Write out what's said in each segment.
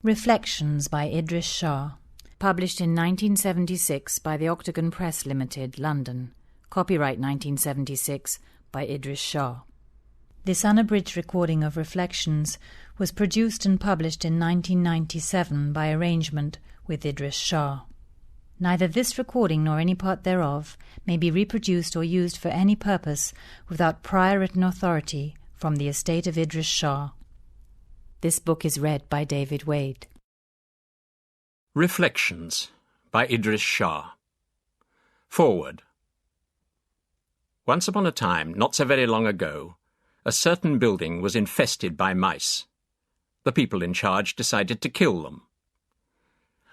Reflections by Idries Shah, published in 1976 by the Octagon Press Limited, London. Copyright 1976 by Idries Shah. This unabridged recording of Reflections was produced and published in 1997 by arrangement with Idries Shah. Neither this recording nor any part thereof may be reproduced or used for any purpose without prior written authority from the estate of Idries Shah. This book is read by David Wade. Reflections by Idries Shah. Forward. Once upon a time, not so very long ago, a certain building was infested by mice. The people in charge decided to kill them.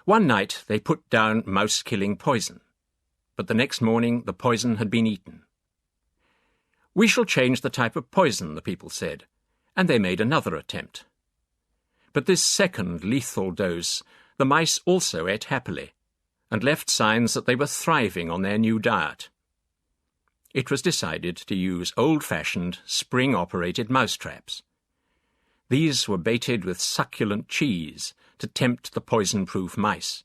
One night they put down mouse-killing poison, but the next morning the poison had been eaten. "We shall change the type of poison," the people said, and they made another attempt. But this second lethal dose the mice also ate happily, and left signs that they were thriving on their new diet. It was decided to use old-fashioned, spring-operated mousetraps. These were baited with succulent cheese to tempt the poison-proof mice.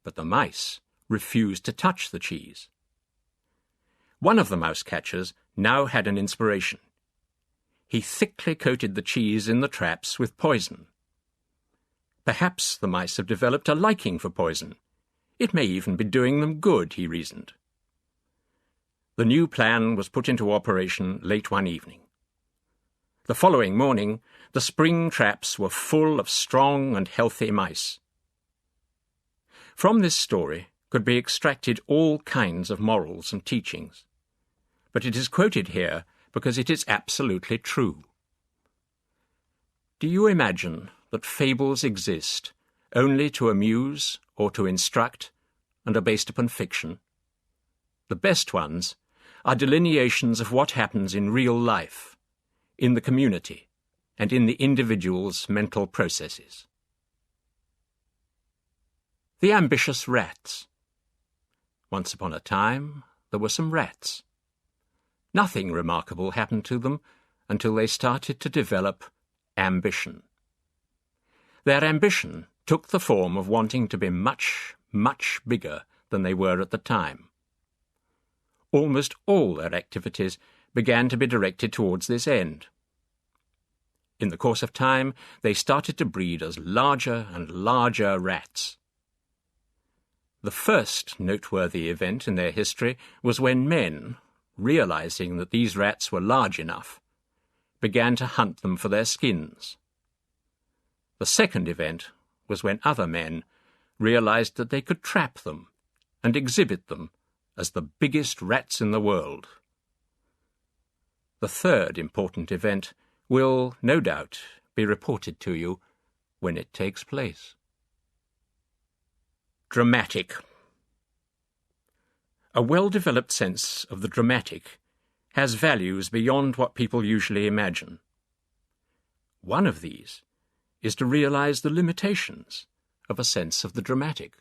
But the mice refused to touch the cheese. One of the mouse-catchers now had an inspiration. He thickly coated the cheese in the traps with poison. Perhaps the mice have developed a liking for poison. It may even be doing them good, he reasoned. The new plan was put into operation late one evening. The following morning, the spring traps were full of strong and healthy mice. From this story could be extracted all kinds of morals and teachings, but it is quoted here because it is absolutely true. Do you imagine that fables exist only to amuse or to instruct and are based upon fiction? The best ones are delineations of what happens in real life, in the community, and in the individual's mental processes. The ambitious rats. Once upon a time, there were some rats. Nothing remarkable happened to them until they started to develop ambition. Their ambition took the form of wanting to be much, much bigger than they were at the time. Almost all their activities began to be directed towards this end. In the course of time, they started to breed as larger and larger rats. The first noteworthy event in their history was when men, realizing that these rats were large enough, began to hunt them for their skins. The second event was when other men realized that they could trap them and exhibit them as the biggest rats in the world. The third important event will, no doubt, be reported to you when it takes place. Dramatic. A well-developed sense of the dramatic has values beyond what people usually imagine. One of these is to realize the limitations of a sense of the dramatic.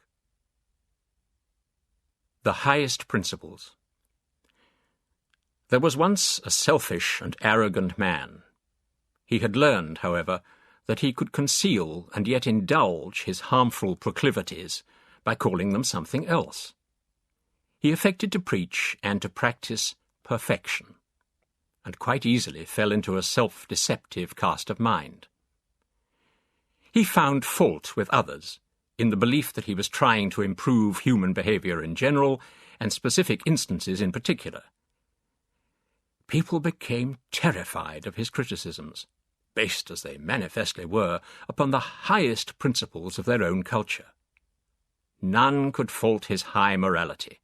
The highest principles. There was once a selfish and arrogant man. He had learned, however, that he could conceal and yet indulge his harmful proclivities by calling them something else. He affected to preach and to practice perfection, and quite easily fell into a self-deceptive cast of mind. He found fault with others, in the belief that he was trying to improve human behavior in general, and specific instances in particular. People became terrified of his criticisms, based as they manifestly were upon the highest principles of their own culture. None could fault his high morality.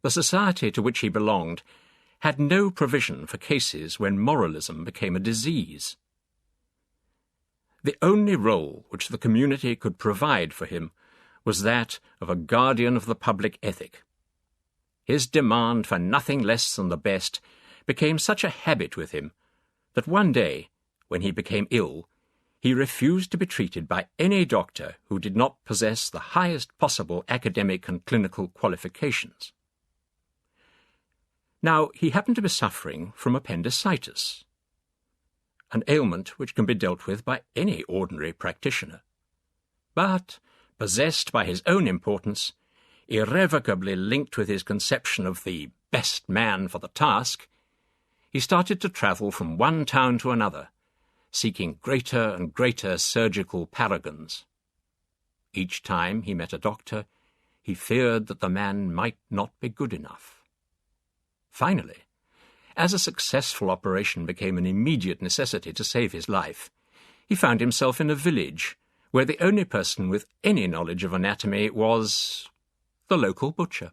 The society to which he belonged had no provision for cases when moralism became a disease. The only role which the community could provide for him was that of a guardian of the public ethic. His demand for nothing less than the best became such a habit with him that one day, when he became ill, he refused to be treated by any doctor who did not possess the highest possible academic and clinical qualifications. Now, he happened to be suffering from appendicitis. an ailment which can be dealt with by any ordinary practitioner. But, possessed by his own importance, irrevocably linked with his conception of the best man for the task, he started to travel from one town to another, seeking greater and greater surgical paragons. Each time he met a doctor, he feared that the man might not be good enough. Finally, as a successful operation became an immediate necessity to save his life, he found himself in a village where the only person with any knowledge of anatomy was the local butcher.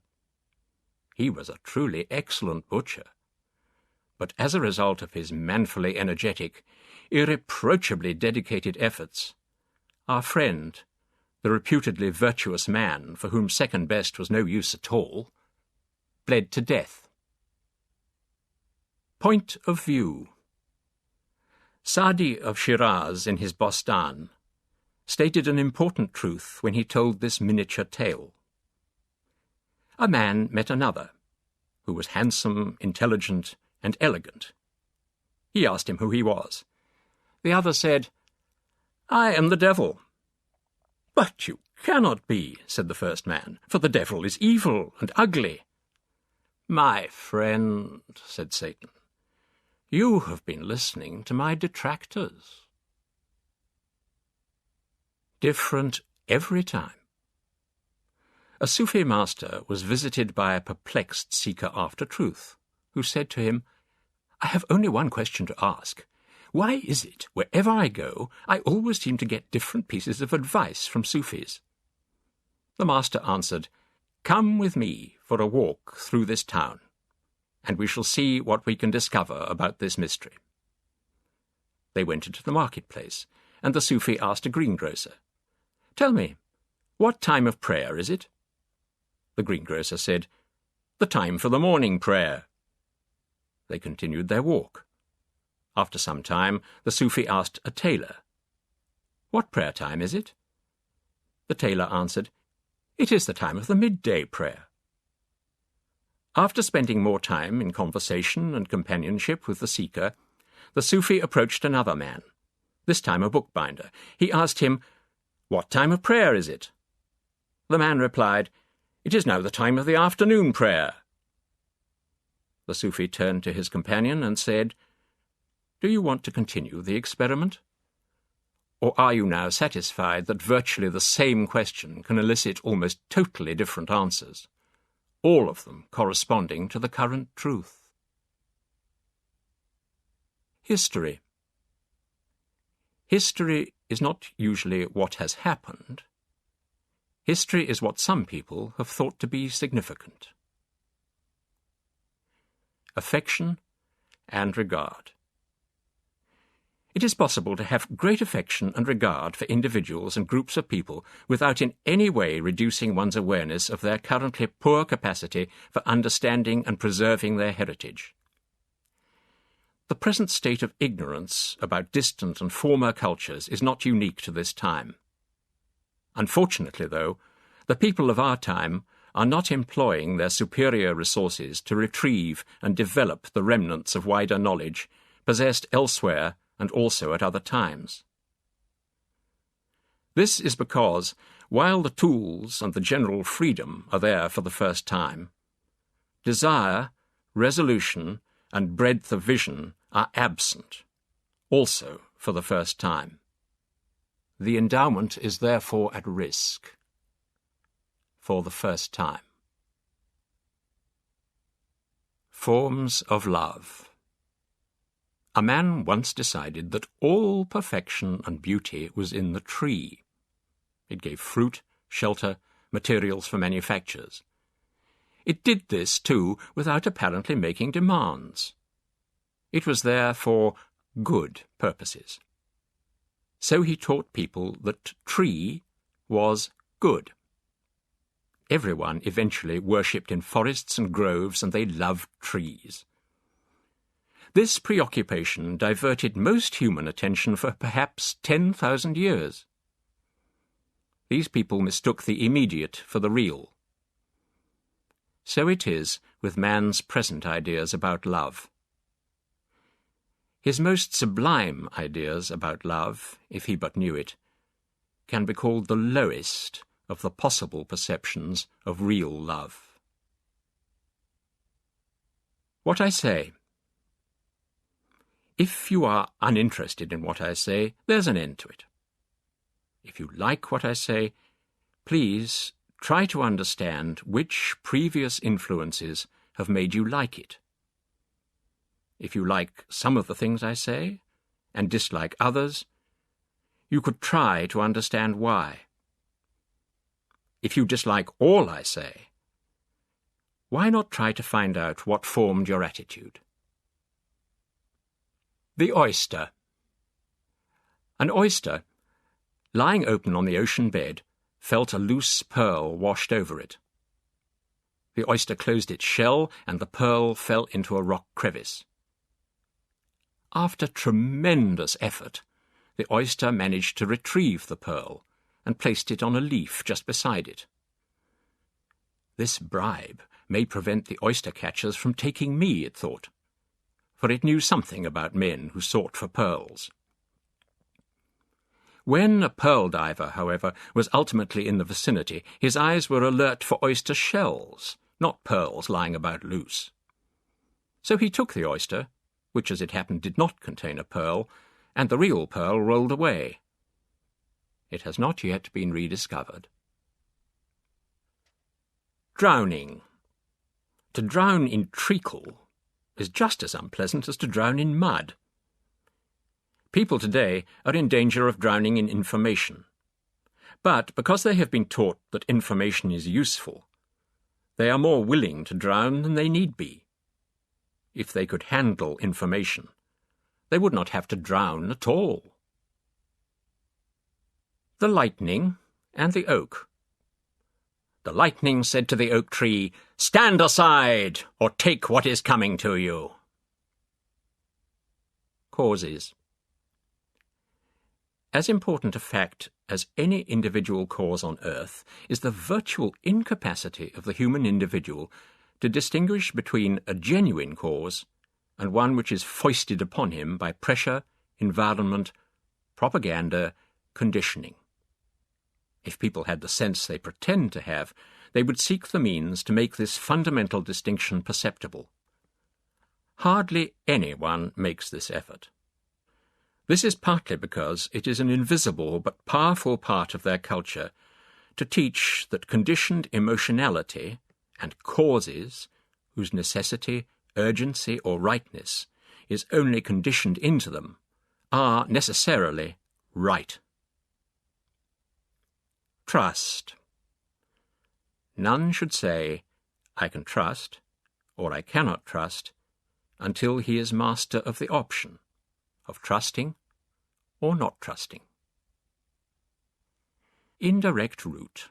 He was a truly excellent butcher, but as a result of his manfully energetic, irreproachably dedicated efforts, our friend, the reputedly virtuous man for whom second best was no use at all, bled to death. Point of view. Sadi of Shiraz, in his Bostan, stated an important truth when he told this miniature tale. A man met another, who was handsome, intelligent, and elegant. He asked him who he was. The other said, "I am the devil." "But you cannot be," said the first man, "for the devil is evil and ugly." "My friend," said Satan, "you have been listening to my detractors." Different every time. A Sufi master was visited by a perplexed seeker after truth, who said to him, "I have only one question to ask. Why is it, wherever I go, I always seem to get different pieces of advice from Sufis?" The master answered, "Come with me for a walk through this town, and we shall see what we can discover about this mystery." They went into the marketplace, and the Sufi asked a greengrocer, "Tell me, what time of prayer is it?" The greengrocer said, "The time for the morning prayer." They continued their walk. After some time, the Sufi asked a tailor, "What prayer time is it?" The tailor answered, "It is the time of the midday prayer." After spending more time in conversation and companionship with the seeker, the Sufi approached another man, this time a bookbinder. He asked him, "What time of prayer is it?" The man replied, "It is now the time of the afternoon prayer." The Sufi turned to his companion and said, "Do you want to continue the experiment? Or are you now satisfied that virtually the same question can elicit almost totally different answers, all of them corresponding to the current truth?" History. History is not usually what has happened. History is what some people have thought to be significant. Affection and regard. It is possible to have great affection and regard for individuals and groups of people without in any way reducing one's awareness of their currently poor capacity for understanding and preserving their heritage. The present state of ignorance about distant and former cultures is not unique to this time. Unfortunately, though, the people of our time are not employing their superior resources to retrieve and develop the remnants of wider knowledge possessed elsewhere and also at other times. This is because, while the tools and the general freedom are there for the first time, desire, resolution, and breadth of vision are absent, also for the first time. The endowment is therefore at risk, for the first time. Forms of love. A man once decided that all perfection and beauty was in the tree. It gave fruit, shelter, materials for manufactures. It did this, too, without apparently making demands. It was there for good purposes. So he taught people that tree was good. Everyone eventually worshipped in forests and groves, and they loved trees. This preoccupation diverted most human attention for perhaps 10,000 years. These people mistook the immediate for the real. So it is with man's present ideas about love. His most sublime ideas about love, if he but knew it, can be called the lowest of the possible perceptions of real love. What I say. If you are uninterested in what I say, there's an end to it. If you like what I say, please try to understand which previous influences have made you like it. If you like some of the things I say, and dislike others, you could try to understand why. If you dislike all I say, why not try to find out what formed your attitude? The oyster. An oyster, lying open on the ocean bed, felt a loose pearl washed over it. The oyster closed its shell, and the pearl fell into a rock crevice. After tremendous effort, the oyster managed to retrieve the pearl and placed it on a leaf just beside it. This bribe may prevent the oyster-catchers from taking me, it thought, for it knew something about men who sought for pearls. When a pearl diver, however, was ultimately in the vicinity, his eyes were alert for oyster shells, not pearls lying about loose. So he took the oyster, which as it happened did not contain a pearl, and the real pearl rolled away. It has not yet been rediscovered. Drowning. To drown in treacle is just as unpleasant as to drown in mud. People today are in danger of drowning in information. But because they have been taught that information is useful, they are more willing to drown than they need be. If they could handle information, they would not have to drown at all. The lightning and the oak. The lightning said to the oak tree, "Stand aside, or take what is coming to you." Causes. As important a fact as any individual cause on earth is the virtual incapacity of the human individual to distinguish between a genuine cause and one which is foisted upon him by pressure, environment, propaganda, conditioning. If people had the sense they pretend to have, they would seek the means to make this fundamental distinction perceptible. Hardly anyone makes this effort. This is partly because it is an invisible but powerful part of their culture to teach that conditioned emotionality and causes, whose necessity, urgency, or rightness is only conditioned into them, are necessarily right. Trust. None should say, "I can trust," or "I cannot trust," until he is master of the option of trusting or not trusting. Indirect route.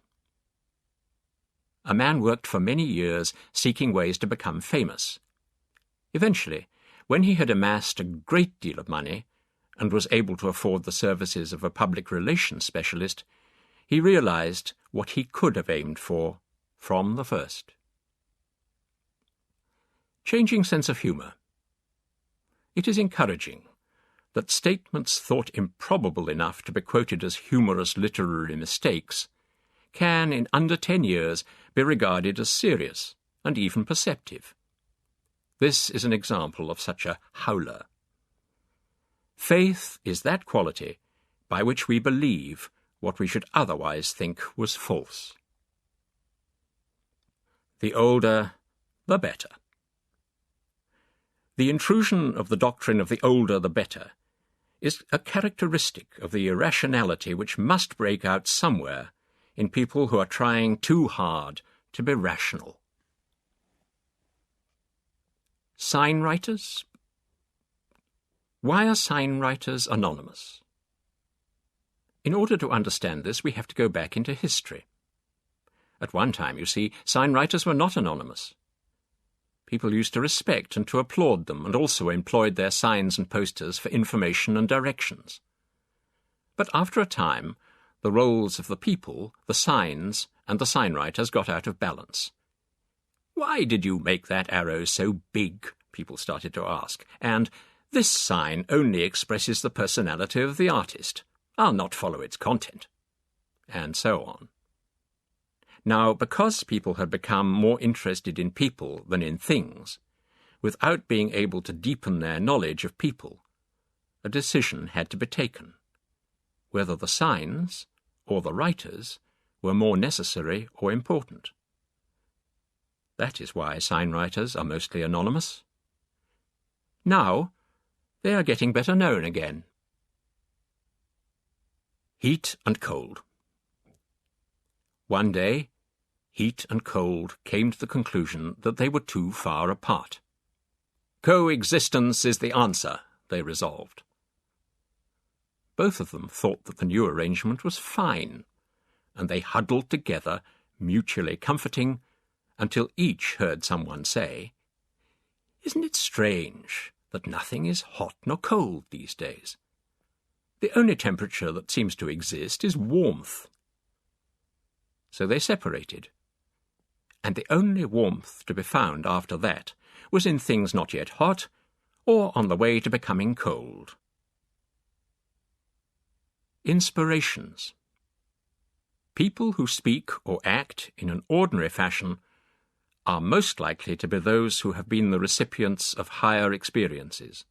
A man worked for many years seeking ways to become famous. Eventually, when he had amassed a great deal of money and was able to afford the services of a public relations specialist, he realized what he could have aimed for from the first. Changing sense of humor. It is encouraging that statements thought improbable enough to be quoted as humorous literary mistakes can, in under 10 years, be regarded as serious and even perceptive. This is an example of such a howler. Faith is that quality by which we believe what we should otherwise think was false. The older, the better. The intrusion of the doctrine of the older the better is a characteristic of the irrationality which must break out somewhere in people who are trying too hard to be rational. Signwriters? Why are signwriters anonymous? In order to understand this, we have to go back into history. At one time, you see, signwriters were not anonymous. People used to respect and to applaud them, and also employed their signs and posters for information and directions. But after a time, the roles of the people, the signs, and the signwriters got out of balance. "Why did you make that arrow so big?" people started to ask, and "This sign only expresses the personality of the artist. I'll not follow its content," and so on. Now, because people had become more interested in people than in things, without being able to deepen their knowledge of people, a decision had to be taken, whether the signs or the writers were more necessary or important. That is why signwriters are mostly anonymous. Now, they are getting better known again. Heat and cold. One day, heat and cold came to the conclusion that they were too far apart. Coexistence is the answer, they resolved. Both of them thought that the new arrangement was fine, and they huddled together, mutually comforting, until each heard someone say, "Isn't it strange that nothing is hot nor cold these days? The only temperature that seems to exist is warmth." So they separated, and the only warmth to be found after that was in things not yet hot or on the way to becoming cold. Inspirations. People who speak or act in an ordinary fashion are most likely to be those who have been the recipients of higher experiences.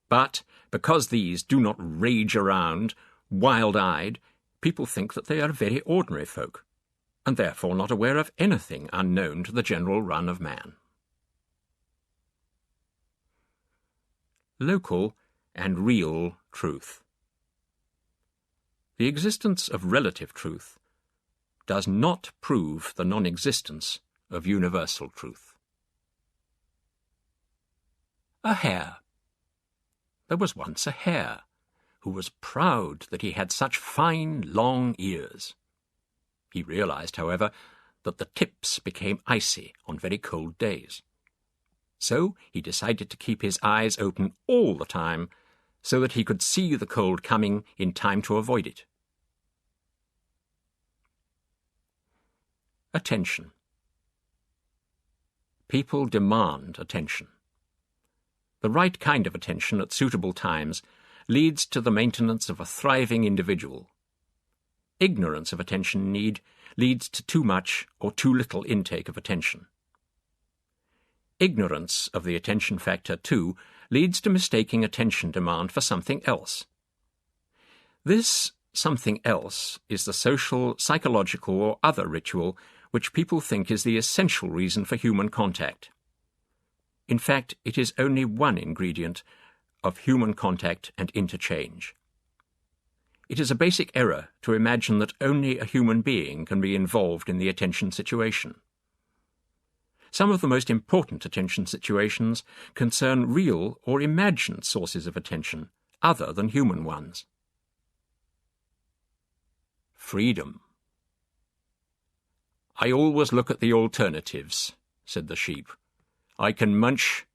But because these do not rage around, wild-eyed, people think that they are very ordinary folk, and therefore not aware of anything unknown to the general run of man. Local and real truth. The existence of relative truth does not prove the non-existence of universal truth. A hare. There was once a hare who was proud that he had such fine, long ears. He realized, however, that the tips became icy on very cold days. So he decided to keep his eyes open all the time so that he could see the cold coming in time to avoid it. Attention. People demand attention. The right kind of attention at suitable times leads to the maintenance of a thriving individual. Ignorance of attention need leads to too much or too little intake of attention. Ignorance of the attention factor, too, leads to mistaking attention demand for something else. This something else is the social, psychological, or other ritual which people think is the essential reason for human contact. In fact, it is only one ingredient of human contact and interchange. It is a basic error to imagine that only a human being can be involved in the attention situation. Some of the most important attention situations concern real or imagined sources of attention, other than human ones. Freedom. "I always look at the alternatives," said the sheep. "I can munch,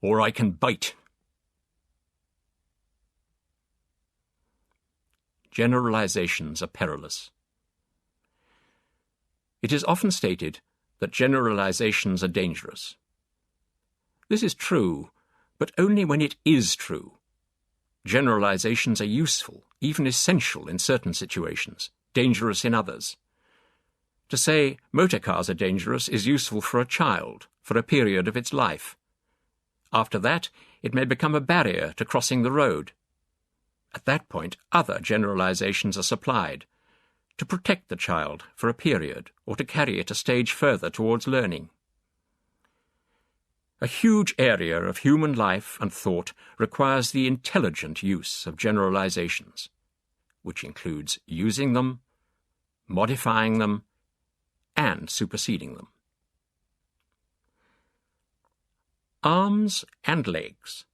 or I can bite." Generalizations are perilous. It is often stated that generalizations are dangerous. This is true, but only when it is true. Generalizations are useful, even essential in certain situations, dangerous in others. To say motor cars are dangerous is useful for a child, for a period of its life. After that, it may become a barrier to crossing the road. At that point, other generalizations are supplied, to protect the child for a period or to carry it a stage further towards learning. A huge area of human life and thought requires the intelligent use of generalizations, which includes using them, modifying them, and superseding them. Arms and legs.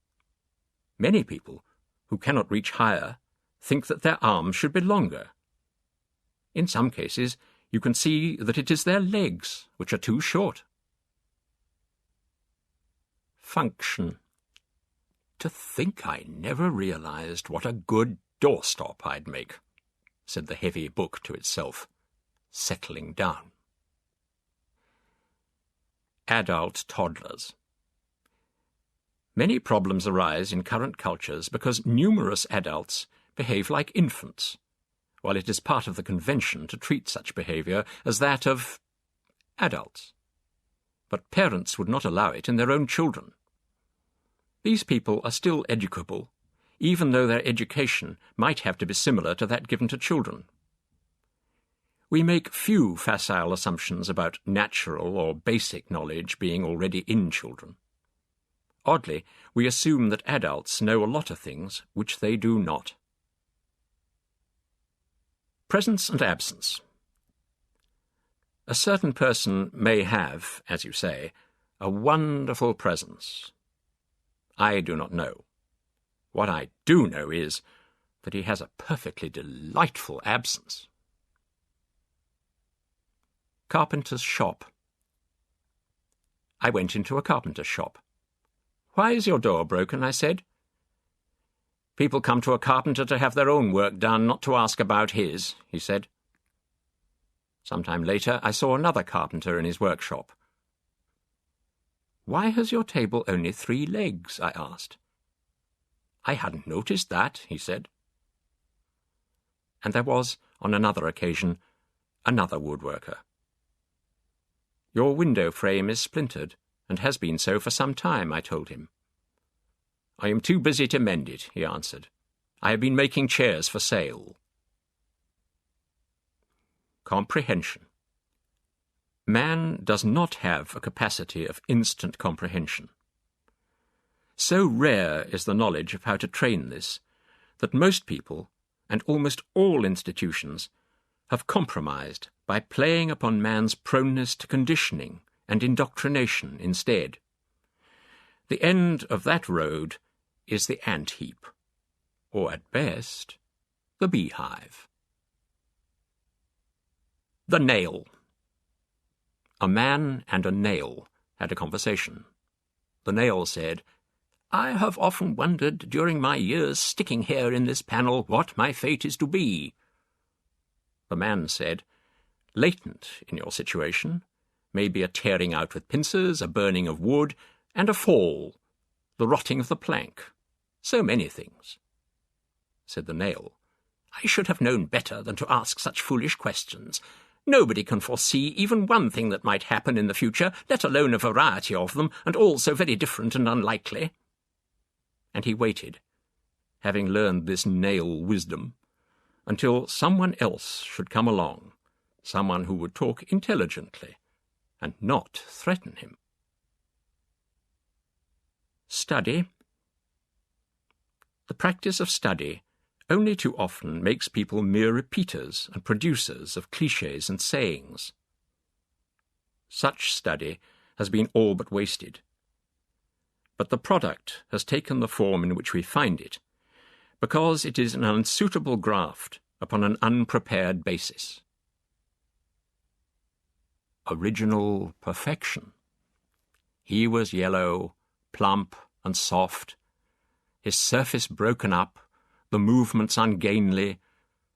Many people who cannot reach higher think that their arms should be longer. In some cases, you can see that it is their legs which are too short. Function. "To think I never realized what a good doorstop I'd make," said the heavy book to itself, settling down. Adult toddlers. Many problems arise in current cultures because numerous adults behave like infants, while it is part of the convention to treat such behaviour as that of adults. But parents would not allow it in their own children. These people are still educable, even though their education might have to be similar to that given to children. We make few facile assumptions about natural or basic knowledge being already in children. Oddly, we assume that adults know a lot of things which they do not. Presence and absence. A certain person may have, as you say, a wonderful presence. I do not know. What I do know is that he has a perfectly delightful absence. Carpenter's shop. I went into a carpenter's shop. "Why is your door broken?" I said. "People come to a carpenter to have their own work done, not to ask about his," he said. Some time later I saw another carpenter in his workshop. "Why has your table only 3 legs?" I asked. "I hadn't noticed that," he said. And there was, on another occasion, another woodworker. "Your window frame is splintered, and has been so for some time," I told him. "I am too busy to mend it," he answered. "I have been making chairs for sale." Comprehension. Man does not have a capacity of instant comprehension. So rare is the knowledge of how to train this, that most people, and almost all institutions, have compromised by playing upon man's proneness to conditioning and indoctrination instead. The end of that road is the ant-heap, or at best, the beehive. The nail. A man and a nail had a conversation. The nail said, "I have often wondered during my years sticking here in this panel what my fate is to be." The man said, "Latent in your situation may be a tearing out with pincers, a burning of wood, and a fall, the rotting of the plank. So many things." Said the nail, "I should have known better than to ask such foolish questions. Nobody can foresee even one thing that might happen in the future, let alone a variety of them, and all so very different and unlikely." And he waited, having learned this nail wisdom, until someone else should come along, someone who would talk intelligently and not threaten him. Study. The practice of study only too often makes people mere repeaters and producers of clichés and sayings. Such study has been all but wasted. But the product has taken the form in which we find it, because it is an unsuitable graft upon an unprepared basis. Original perfection. He was yellow, plump and soft, his surface broken up, the movements ungainly,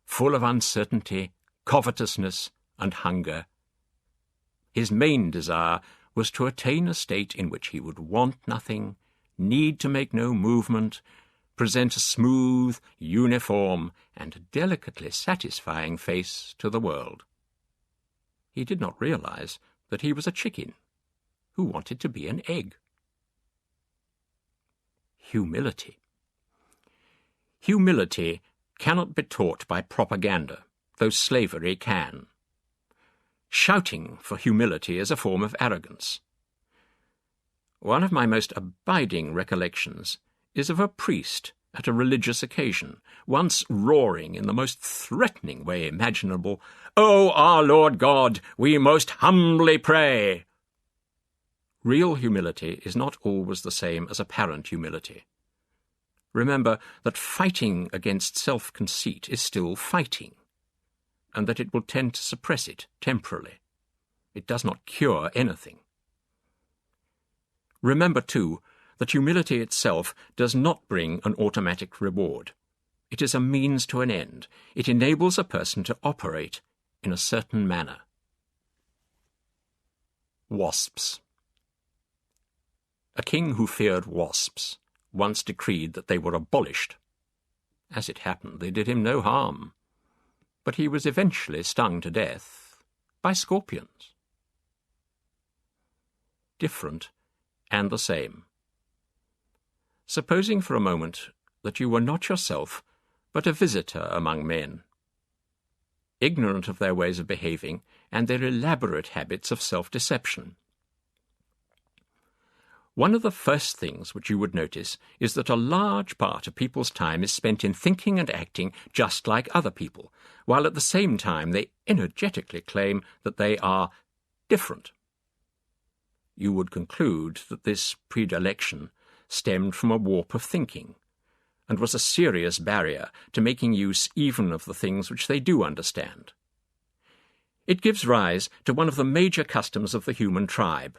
full of uncertainty, covetousness, and hunger. His main desire was to attain a state in which he would want nothing, need to make no movement, present a smooth, uniform, and delicately satisfying face to the world. He did not realize that he was a chicken who wanted to be an egg. Humility. Humility cannot be taught by propaganda, though slavery can. Shouting for humility is a form of arrogance. One of my most abiding recollections is of a priest at a religious occasion, once roaring in the most threatening way imaginable, "O our Lord God, we most humbly pray." Real humility is not always the same as apparent humility. Remember that fighting against self-conceit is still fighting, and that it will tend to suppress it temporarily. It does not cure anything. Remember, too, that humility itself does not bring an automatic reward. It is a means to an end. It enables a person to operate in a certain manner. Wasps. A king who feared wasps once decreed that they were abolished. As it happened, they did him no harm, but he was eventually stung to death by scorpions. Different and the same. Supposing for a moment that you were not yourself, but a visitor among men, ignorant of their ways of behaving and their elaborate habits of self-deception. One of the first things which you would notice is that a large part of people's time is spent in thinking and acting just like other people, while at the same time they energetically claim that they are different. You would conclude that this predilection stemmed from a warp of thinking, and was a serious barrier to making use even of the things which they do understand. It gives rise to one of the major customs of the human tribe.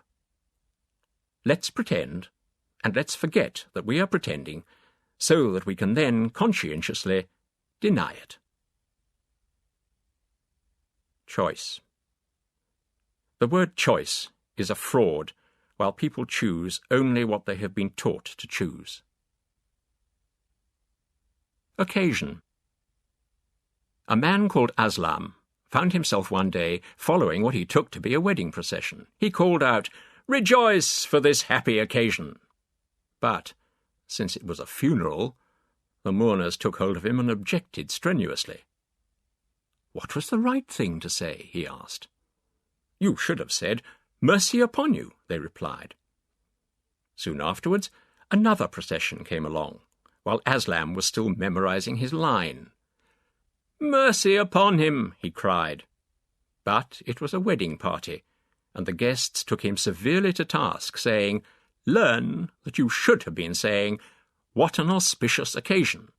Let's pretend, and let's forget that we are pretending, so that we can then conscientiously deny it. Choice. The word choice is a fraud, while people choose only what they have been taught to choose. Occasion. A man called Aslam found himself one day following what he took to be a wedding procession. He called out, "Rejoice for this happy occasion!" But, since it was a funeral, the mourners took hold of him and objected strenuously. What was the right thing to say, he asked. You should have said, "Mercy upon you," they replied. Soon afterwards, another procession came along, while Aslam was still memorizing his line. "Mercy upon him," he cried. But it was a wedding party, and the guests took him severely to task, saying, "Learn that you should have been saying, 'What an auspicious occasion.'"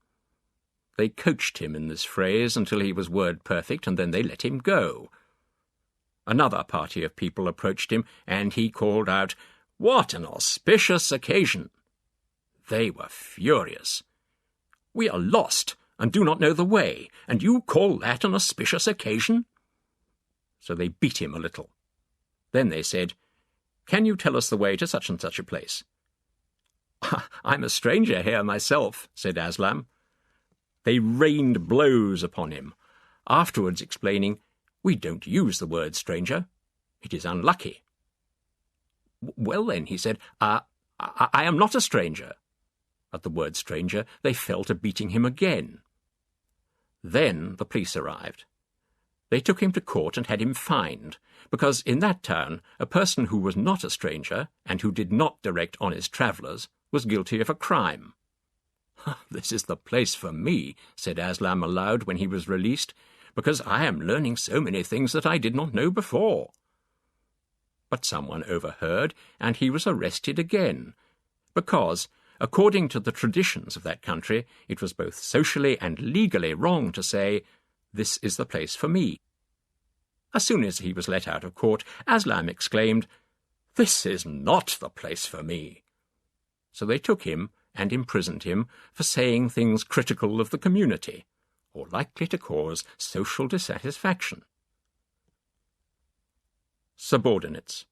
They coached him in this phrase until he was word perfect, and then they let him go. Another party of people approached him, and he called out, "What an auspicious occasion!" They were furious. "We are lost and do not know the way, and you call that an auspicious occasion?" So they beat him a little. Then they said, "Can you tell us the way to such and such a place?" "I'm a stranger here myself," said Aslam. They rained blows upon him, afterwards explaining, "We don't use the word stranger. It is unlucky." "Well then," he said, I am not a stranger." At the word stranger, they fell to beating him again. Then the police arrived. They took him to court and had him fined, because in that town a person who was not a stranger, and who did not direct honest travellers, was guilty of a crime. "This is the place for me," said Aslam aloud when he was released, "because I am learning so many things that I did not know before." But someone overheard, and he was arrested again, because, according to the traditions of that country, it was both socially and legally wrong to say, "This is the place for me." As soon as he was let out of court, Aslam exclaimed, "This is not the place for me." So they took him and imprisoned him for saying things critical of the community, or likely to cause social dissatisfaction. Subordinates.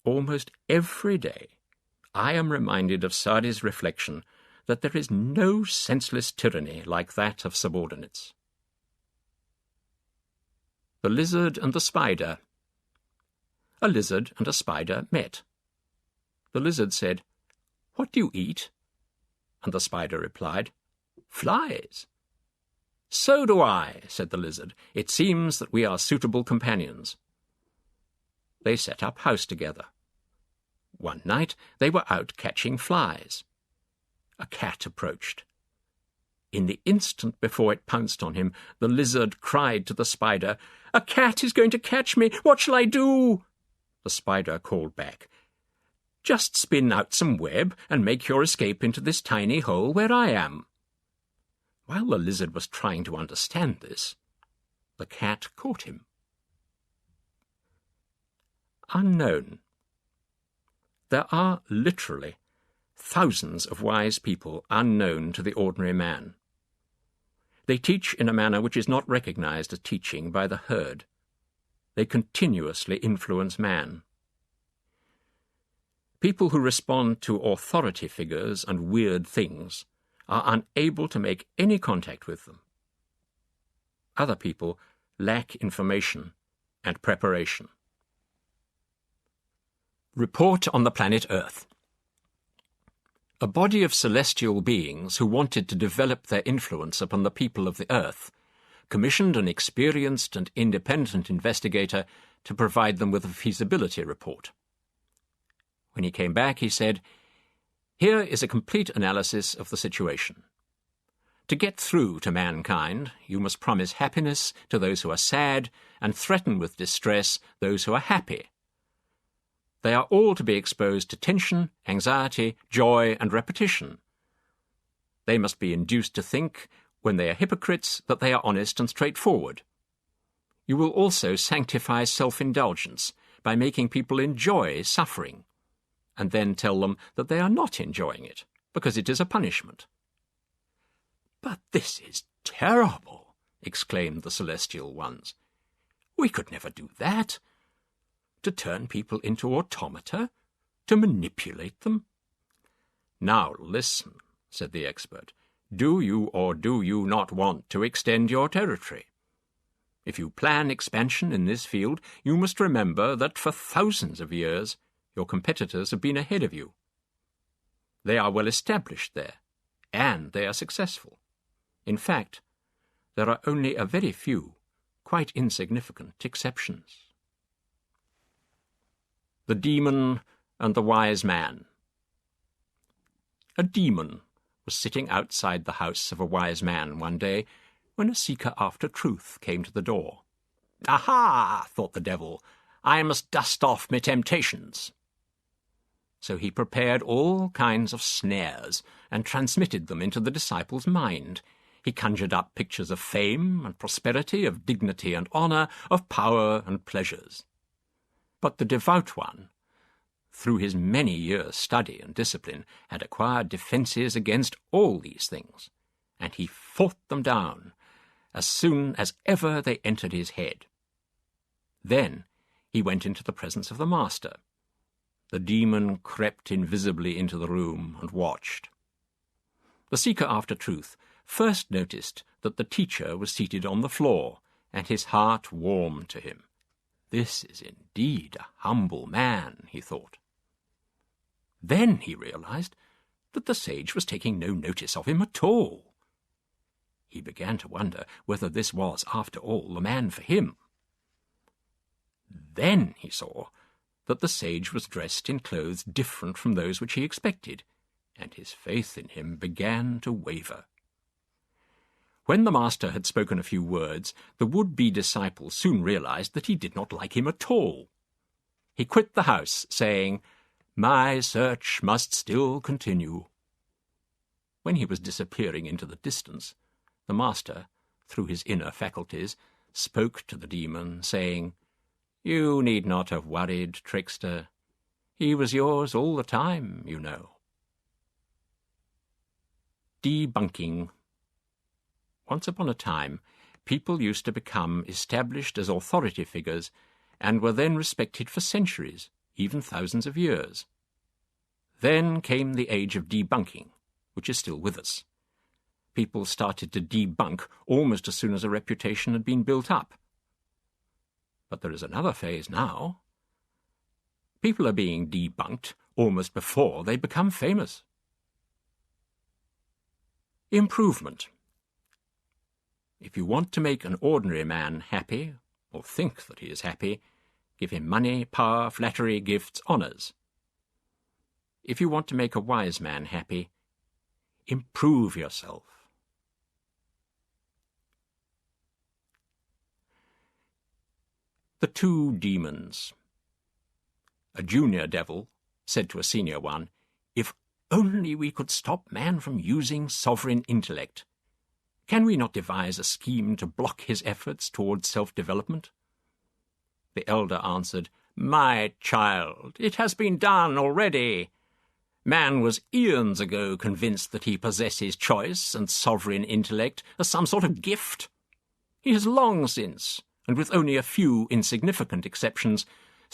Almost every day I am reminded of Sa'di's reflection that there is no senseless tyranny like that of subordinates. The Lizard and the Spider. A lizard and a spider met. The lizard said, "What do you eat?" And the spider replied, "Flies." "So do I," said the lizard. "It seems that we are suitable companions." They set up house together. One night they were out catching flies. A cat approached. In the instant before it pounced on him, the lizard cried to the spider, "A cat is going to catch me! What shall I do?" The spider called back, "Just spin out some web and make your escape into this tiny hole where I am." While the lizard was trying to understand this, the cat caught him. Unknown. There are literally thousands of wise people unknown to the ordinary man. They teach in a manner which is not recognized as teaching by the herd. They continuously influence man. People who respond to authority figures and weird things are unable to make any contact with them. Other people lack information and preparation. Report on the planet Earth. A body of celestial beings who wanted to develop their influence upon the people of the Earth commissioned an experienced and independent investigator to provide them with a feasibility report. When he came back, he said, "Here is a complete analysis of the situation. To get through to mankind, you must promise happiness to those who are sad and threaten with distress those who are happy. They are all to be exposed to tension, anxiety, joy, and repetition. They must be induced to think, when they are hypocrites, that they are honest and straightforward. You will also sanctify self-indulgence by making people enjoy suffering, and then tell them that they are not enjoying it, because it is a punishment." "But this is terrible," exclaimed the celestial ones. "We could never do that. To turn people into automata? To manipulate them?" "Now listen," said the expert. "Do you or do you not want to extend your territory? If you plan expansion in this field, you must remember that for thousands of years your competitors have been ahead of you. They are well established there, and they are successful. In fact, there are only a very few, quite insignificant exceptions." The Demon and the Wise Man. A demon was sitting outside the house of a wise man one day when a seeker after truth came to the door. "Aha!" thought the devil, "I must dust off my temptations." So he prepared all kinds of snares and transmitted them into the disciple's mind. He conjured up pictures of fame and prosperity, of dignity and honour, of power and pleasures. But the devout one, through his many years' study and discipline, had acquired defences against all these things, and he fought them down as soon as ever they entered his head. Then he went into the presence of the master. The demon crept invisibly into the room and watched. The seeker after truth first noticed that the teacher was seated on the floor, and his heart warmed to him. "This is indeed a humble man," he thought. Then he realized that the sage was taking no notice of him at all. He began to wonder whether this was, after all, the man for him. Then he saw that the sage was dressed in clothes different from those which he expected, and his faith in him began to waver. When the master had spoken a few words, the would-be disciple soon realized that he did not like him at all. He quit the house, saying, "My search must still continue." When he was disappearing into the distance, the master, through his inner faculties, spoke to the demon, saying, "You need not have worried, trickster. He was yours all the time, you know." Debunking. Once upon a time, people used to become established as authority figures and were then respected for centuries, even thousands of years. Then came the age of debunking, which is still with us. People started to debunk almost as soon as a reputation had been built up. But there is another phase now. People are being debunked almost before they become famous. Improvement. If you want to make an ordinary man happy, or think that he is happy, give him money, power, flattery, gifts, honours. If you want to make a wise man happy, improve yourself. The two demons. A junior devil said to a senior one, "If only we could stop man from using sovereign intellect. Can we not devise a scheme to block his efforts towards self-development?" The elder answered, "My child, it has been done already. Man was eons ago convinced that he possesses choice and sovereign intellect as some sort of gift. He has long since, and with only a few insignificant exceptions,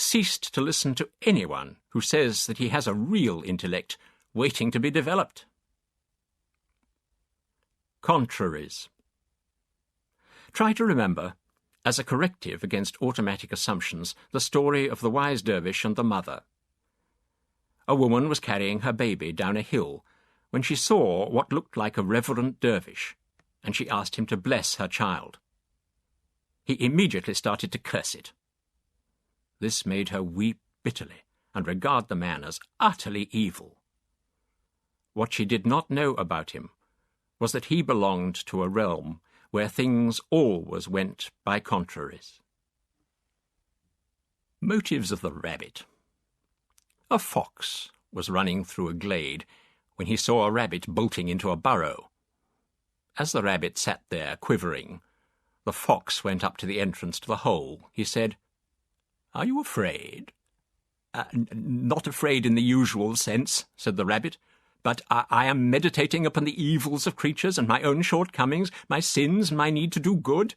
ceased to listen to anyone who says that he has a real intellect waiting to be developed. Contraries. Try to remember, as a corrective against automatic assumptions, the story of the wise dervish and the mother. A woman was carrying her baby down a hill when she saw what looked like a reverend dervish, and she asked him to bless her child. He immediately started to curse it. This made her weep bitterly and regard the man as utterly evil. What she did not know about him was that he belonged to a realm where things always went by contraries. Motives of the rabbit. A fox was running through a glade when he saw a rabbit bolting into a burrow. As the rabbit sat there quivering, the fox went up to the entrance to the hole. He said, "Are you afraid?" "Not afraid in the usual sense," said the rabbit, "but I am meditating upon the evils of creatures and my own shortcomings, my sins and my need to do good."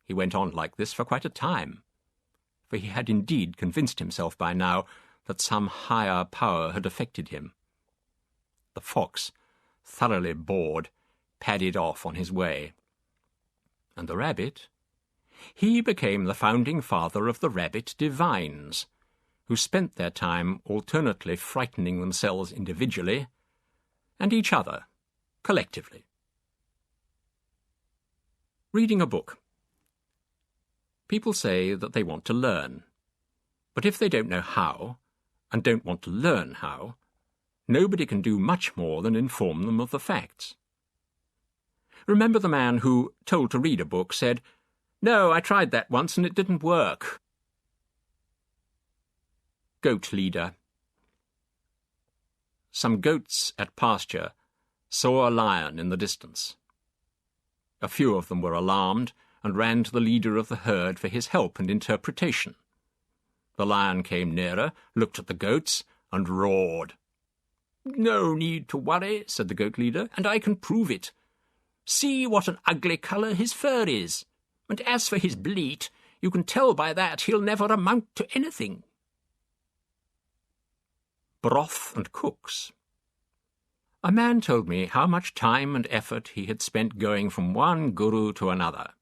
He went on like this for quite a time, for he had indeed convinced himself by now that some higher power had affected him. The fox, thoroughly bored, padded off on his way. And the rabbit? He became the founding father of the rabbit divines, who spent their time alternately frightening themselves individually and each other collectively. Reading a book. People say that they want to learn, but if they don't know how, and don't want to learn how, nobody can do much more than inform them of the facts. Remember the man who, told to read a book, said, "No, I tried that once and it didn't work." Goat leader. Some goats at pasture saw a lion in the distance. A few of them were alarmed and ran to the leader of the herd for his help and interpretation. The lion came nearer, looked at the goats, and roared. "No need to worry," said the goat leader, "and I can prove it. See what an ugly colour his fur is, and as for his bleat, you can tell by that he'll never amount to anything." Broth and cooks. A man told me how much time and effort he had spent going from one guru to another.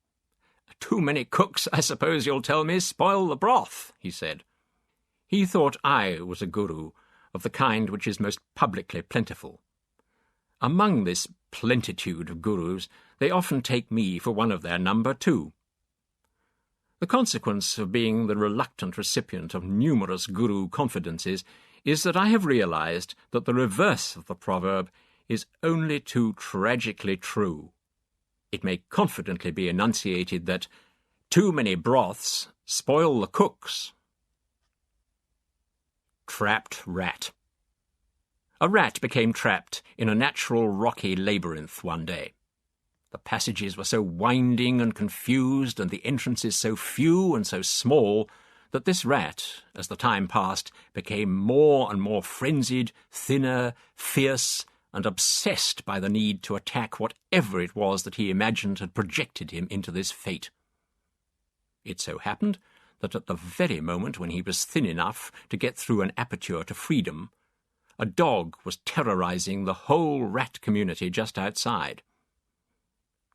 "Too many cooks, I suppose you'll tell me, spoil the broth," he said. He thought I was a guru of the kind which is most publicly plentiful. Among this plentitude of gurus, they often take me for one of their number too. The consequence of being the reluctant recipient of numerous guru confidences is that I have realized that the reverse of the proverb is only too tragically true. It may confidently be enunciated that too many broths spoil the cooks. Trapped rat. A rat became trapped in a natural rocky labyrinth one day. The passages were so winding and confused, and the entrances so few and so small, that this rat, as the time passed, became more and more frenzied, thinner, fierce, and obsessed by the need to attack whatever it was that he imagined had projected him into this fate. It so happened that at the very moment when he was thin enough to get through an aperture to freedom, a dog was terrorizing the whole rat community just outside.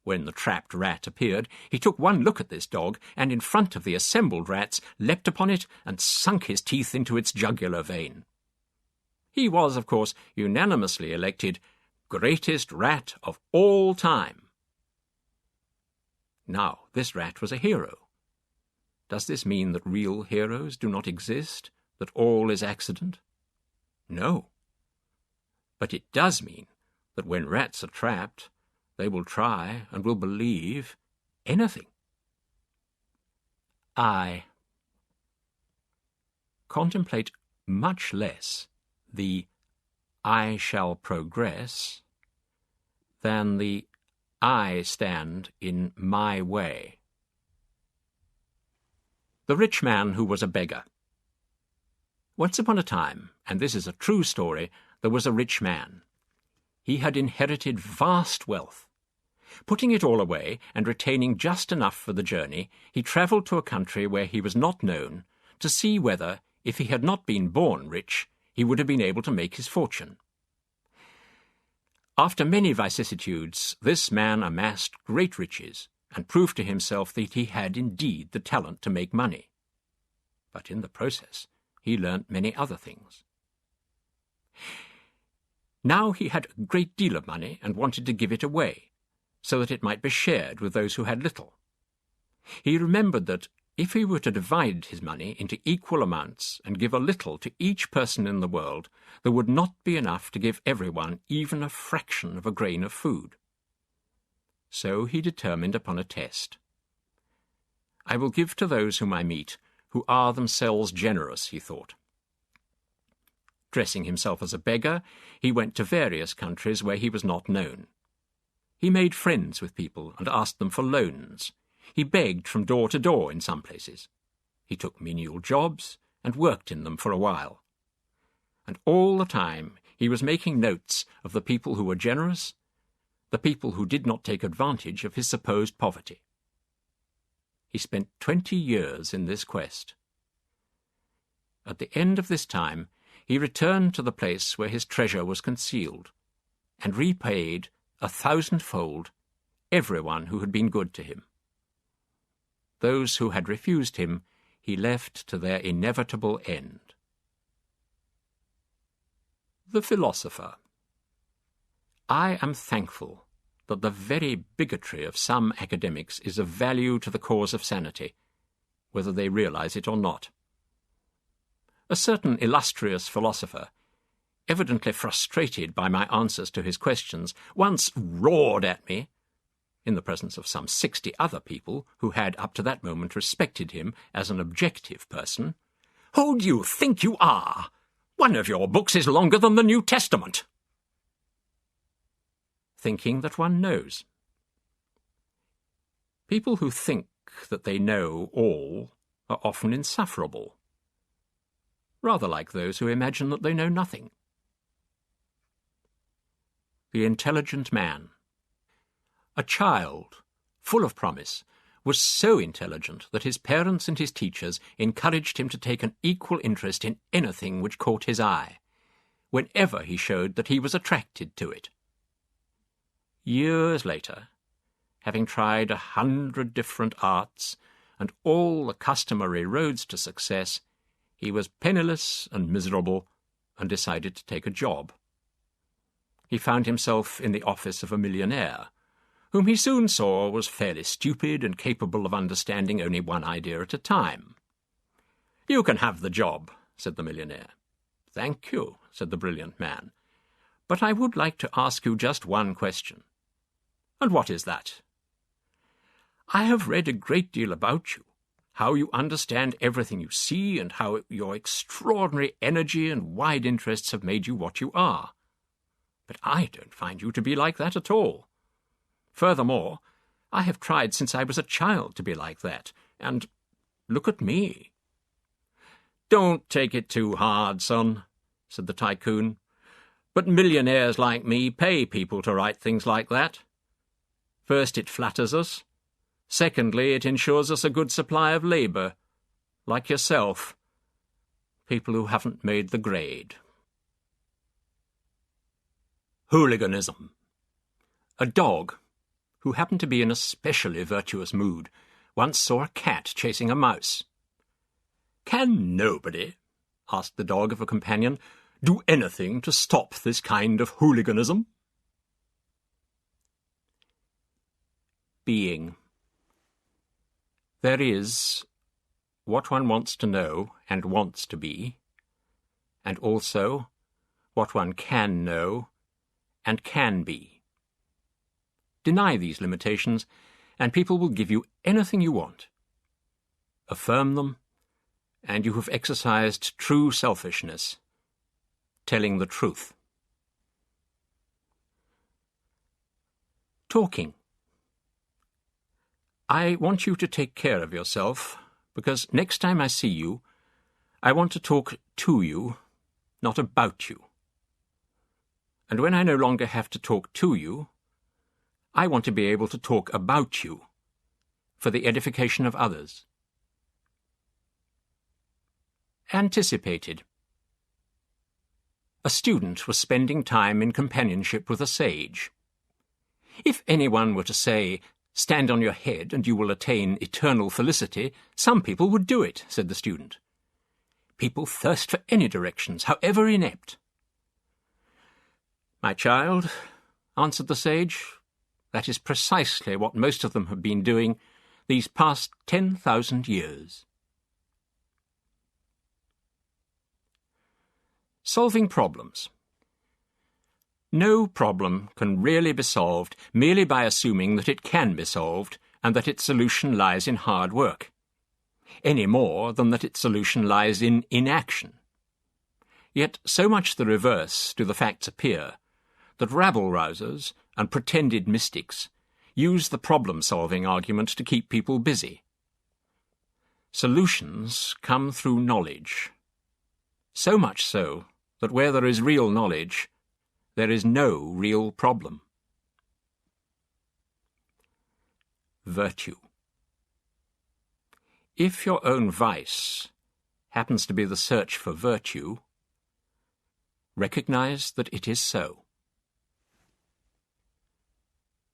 When the trapped rat appeared, he took one look at this dog, and in front of the assembled rats leapt upon it and sunk his teeth into its jugular vein. He was, of course, unanimously elected greatest rat of all time. Now, this rat was a hero. Does this mean that real heroes do not exist, that all is accident? No. But it does mean that when rats are trapped, they will try and will believe anything. I contemplate much less the "I shall progress" than the "I stand in my way." The rich man who was a beggar. Once upon a time, and this is a true story, there was a rich man. He had inherited vast wealth. Putting it all away and retaining just enough for the journey, he travelled to a country where he was not known, to see whether, if he had not been born rich, he would have been able to make his fortune. After many vicissitudes, this man amassed great riches and proved to himself that he had indeed the talent to make money. But in the process, he learnt many other things. Now he had a great deal of money and wanted to give it away, so that it might be shared with those who had little. He remembered that if he were to divide his money into equal amounts and give a little to each person in the world, there would not be enough to give everyone even a fraction of a grain of food. So he determined upon a test. "I will give to those whom I meet, who are themselves generous," he thought. Dressing himself as a beggar, he went to various countries where he was not known. He made friends with people and asked them for loans. He begged from door to door in some places. He took menial jobs and worked in them for a while. And all the time he was making notes of the people who were generous, the people who did not take advantage of his supposed poverty. He spent 20 years in this quest. At the end of this time, he returned to the place where his treasure was concealed, and repaid 1,000-fold everyone who had been good to him. Those who had refused him, he left to their inevitable end. The Philosopher. I am thankful that the very bigotry of some academics is of value to the cause of sanity, whether they realize it or not. A certain illustrious philosopher, evidently frustrated by my answers to his questions, once roared at me, in the presence of some 60 other people who had up to that moment respected him as an objective person, "Who do you think you are? One of your books is longer than the New Testament." Thinking that one knows. People who think that they know all are often insufferable, rather like those who imagine that they know nothing. The Intelligent Man. A child, full of promise, was so intelligent that his parents and his teachers encouraged him to take an equal interest in anything which caught his eye, whenever he showed that he was attracted to it. Years later, having tried 100 different arts and all the customary roads to success, he was penniless and miserable and decided to take a job. He found himself in the office of a millionaire, whom he soon saw was fairly stupid and capable of understanding only one idea at a time. "You can have the job," said the millionaire. "Thank you," said the brilliant man. "But I would like to ask you just one question." "And what is that?" "I have read a great deal about you, how you understand everything you see, and how your extraordinary energy and wide interests have made you what you are. But I don't find you to be like that at all. Furthermore, I have tried since I was a child to be like that, and look at me." "Don't take it too hard, son," said the tycoon. "But millionaires like me pay people to write things like that. First, it flatters us. Secondly, it ensures us a good supply of labour, like yourself, people who haven't made the grade." Hooliganism. A dog, who happened to be in a specially virtuous mood, once saw a cat chasing a mouse. "Can nobody," asked the dog of a companion, "do anything to stop this kind of hooliganism?" Being. There is what one wants to know and wants to be, and also what one can know and can be. Deny these limitations, and people will give you anything you want. Affirm them, and you have exercised true selfishness, telling the truth. Talking. I want you to take care of yourself, because next time I see you, I want to talk to you, not about you. And when I no longer have to talk to you, I want to be able to talk about you, for the edification of others. anticipated. A student was spending time in companionship with a sage. If anyone were to say, "Stand on your head and you will attain eternal felicity," some people would do it, said the student. People thirst for any directions, however inept. "My child," answered the sage, "that is precisely what most of them have been doing these past 10,000 years. Solving problems. No problem can really be solved merely by assuming that it can be solved and that its solution lies in hard work, any more than that its solution lies in inaction. Yet so much the reverse do the facts appear, that rabble-rousers and pretended mystics use the problem-solving argument to keep people busy. Solutions come through knowledge, so much so that where there is real knowledge, there is no real problem. Virtue. If your own vice happens to be the search for virtue, recognize that it is so.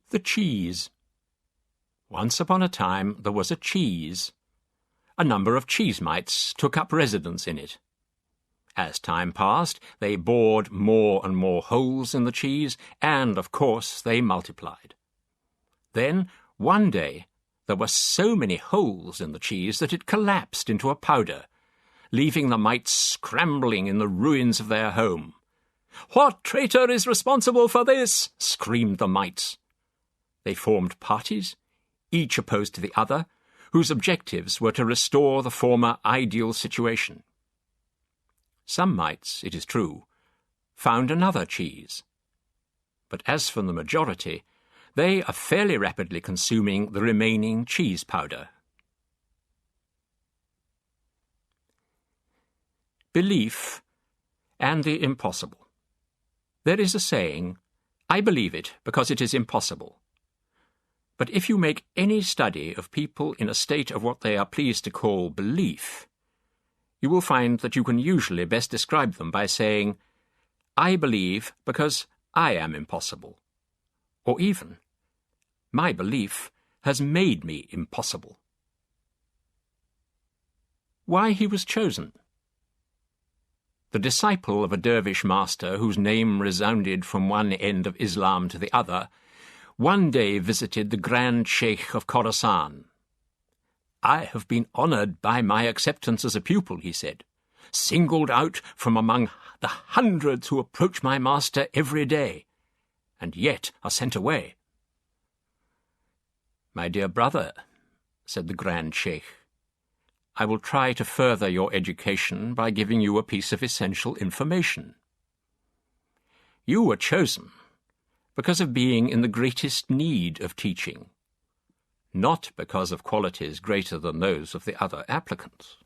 The cheese. Once upon a time there was a cheese. A number of cheese mites took up residence in it. As time passed, they bored more and more holes in the cheese, and, of course, they multiplied. Then, one day, there were so many holes in the cheese that it collapsed into a powder, leaving the mites scrambling in the ruins of their home. "What traitor is responsible for this?" screamed the mites. They formed parties, each opposed to the other, whose objectives were to restore the former ideal situation. Some mites, it is true, found another cheese. But as for the majority, they are fairly rapidly consuming the remaining cheese powder. Belief and the impossible. There is a saying, "I believe it because it is impossible." But if you make any study of people in a state of what they are pleased to call belief, you will find that you can usually best describe them by saying, "I believe because I am impossible," or even, "My belief has made me impossible." Why he was chosen. The disciple of a dervish master whose name resounded from one end of Islam to the other, one day visited the Grand Sheikh of Khorasan. "I have been honoured by my acceptance as a pupil," he said, "singled out from among the hundreds who approach my master every day, and yet are sent away." "My dear brother," said the Grand Sheikh, "I will try to further your education by giving you a piece of essential information. You were chosen because of being in the greatest need of teaching, not because of qualities greater than those of the other applicants.